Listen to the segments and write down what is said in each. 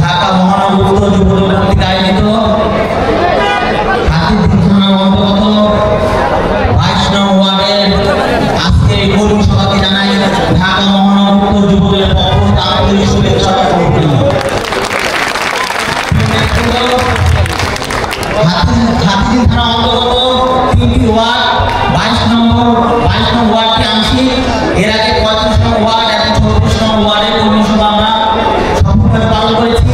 ঢাকা মহানগর উত্তর যুবদল কর্তৃক আয়োজিত হাতিরঝিল থানার অন্তর্গত 22 নং ওয়ার্ডের আজকে এই কর্মী সভাকে জানাই ঢাকা মহানগর উত্তর যুবদলের পক্ষ থেকে আন্তরিক শুভেচ্ছা ও অভিনন্দন। হাতিরঝিল থানার অন্তর্গত 3টি ওয়ার্ড 22 নং ওয়ার্ডটি আংশিক, এর আগে 35 নং ওয়ার্ড এবং 34 নং ওয়ার্ডের কর্মী সভা আমরা সফলভাবে পালন করেছি।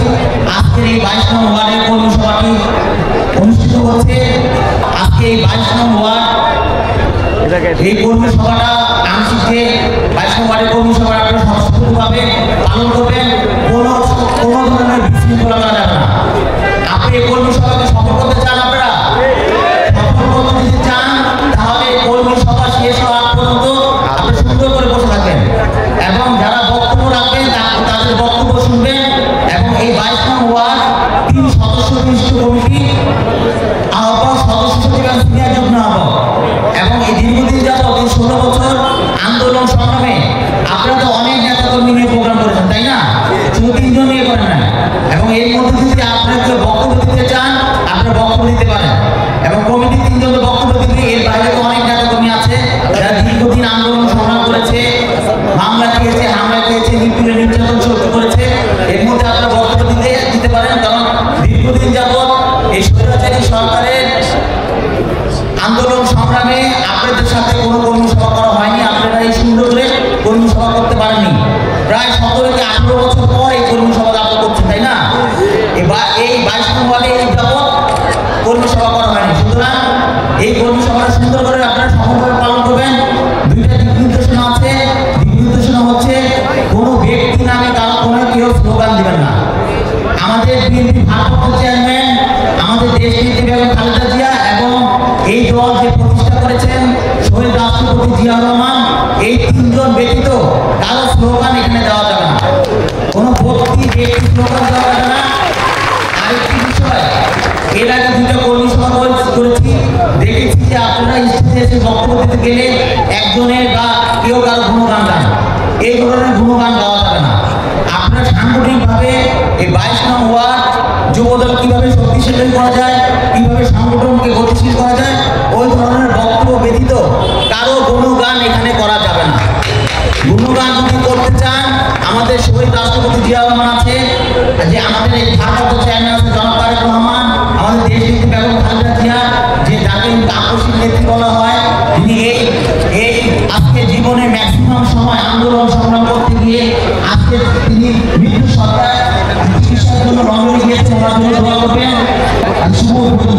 আজকের এই 22 নং ওয়ার্ডের কর্মী সভাটি অনুষ্ঠিত হচ্ছে। আজকে এই 22 নং ওয়ার্ড এই কর্মী সভাটা আংশিক যে 22 নং ওয়ার্ডের কর্মী সভাটা আপনারা সফলভাবে পালন করবেন, কোনো ধরনের বিশৃঙ্খলা করা যাবে না। আপনি এই কর্মী সভাকে সফল করতে চান, আপনারা সফল করতে যদি চান তাহলে কর্মী সভা শেষ হওয়ার পর্যন্ত আপনি সুন্দর করে বসে থাকবেন এবং যারা বক্তব্য রাখবেন তাদের বক্তব্য শুনবেন। এবং এই 22 নং ওয়ার্ড 3 সদস্য বিশিষ্ট কমিটি আহ্বায়ক, সদস্য সচিব এবং সিনিয়র যুগ্ম আহ্বায়ক, এবং এই দীর্ঘদিন যাবত এই 16 বছর আন্দোলন সংগ্রামে আপনারা তো অনেক নেতা কর্মী নিয়ে প্রোগ্রাম করেছেন, তাই না? শুধু 3 জন নিয়ে করেন না। এবং এর মধ্যে যদি আপনারা কেউ বক্তব্য দিতে চান আপনারা বক্তব্য দিতে পারেন। এবং কমিটি 3 জনের বক্তব্য দিতে, এর বাইরে তো অনেক নেতা কর্মী আছে যারা দীর্ঘদিন আন্দোলন সংগ্রাম করেছে, মামলা খেয়েছে, হামলা খেয়েছে, নির্যাতন সহ্য করেছে। এর মধ্যে আপনারা বক্তব্য দিতে পারেন, কারণ দীর্ঘদিন যাবত এই স্বৈরাচারী সরকারের আন্দোলন সংগ্রামে আপনাদের সাথে কোনো কর্মী সভা করা হয়নি। আপনারা এই সুন্দর করে কর্মী সভা করতে পারেননি। প্রায় 17 থেকে 18 বছর পর এই কর্মী সভা আপনারা করছেন, তাই না? এই 22 নং ওয়ার্ডে এই যাবত কর্মী সভা করা হয়নি। সুতরাং এই কর্মী সভাটা সুন্দর করে আপনারা সফলভাবে পালন করবেন। 2টা দিক নির্দেশনা আছে। দিক নির্দেশনা হচ্ছে কোনো ব্যক্তি নামে কারো কোনো কেউ স্লোগান দিবেন না। আমাদের বিএনপি ভারপ্রাপ্ত চেয়ারম্যান আমাদের দেশনেত্রী বেগম খালেদা জিয়া এবং এই দল যে প্রতিষ্ঠা করেছেন শহীদ রাষ্ট্রপতি জিয়াউর রহমান, এই 3 জন ব্যতীত কারো স্লোগান এখানে দেওয়া যাবে না। কোনো ব্যক্তি স্লোগান দেওয়া যাবে না। আরেকটি বিষয়, এর আগে 2টা কর্মী সভা করেছি, দেখেছি যে আপনারা স্টেজে এসে বক্তব্য দিতে গেলে একজনের বা কেউ কারো গুণগান গান, এই ধরনের গুণগান গাওয়া যাবে না। আপনারা সাংগঠনিকভাবে এই 22 নং ওয়ার্ড যুবদল কিভাবে শক্তিশালী করা যায়, কিভাবে সংগঠনকে গতিশীল করা যায়, ওই ধরনের বক্তব্য ব্যতীত কারো গুণগান এখানে করা যাবে না। গুণগান যদি করতে চান, আমাদের শহীদ রাষ্ট্রপতি জিয়াউর রহমান আছে, যে আমাদের এই ভারপ্রাপ্ত চেয়ারম্যান আছে জনাব তারেক রহমান, আমাদের দেশনেত্রী বেগম খালেদা জিয়া, যে যাকে আকস্মিক নেত্রী বলা হয়, তিনি এই আজকে জীবনে ম্যাক্সিমাম সময় আন্দোলন সংগ্রাম করতে গিয়ে আজকে তিনি মৃত্যু সজ্জায় চিকিৎসার জন্য লন্ডনে গিয়েছেন। ওনার জন্য দোয়া করবেন। শুভ উদ্বোধন।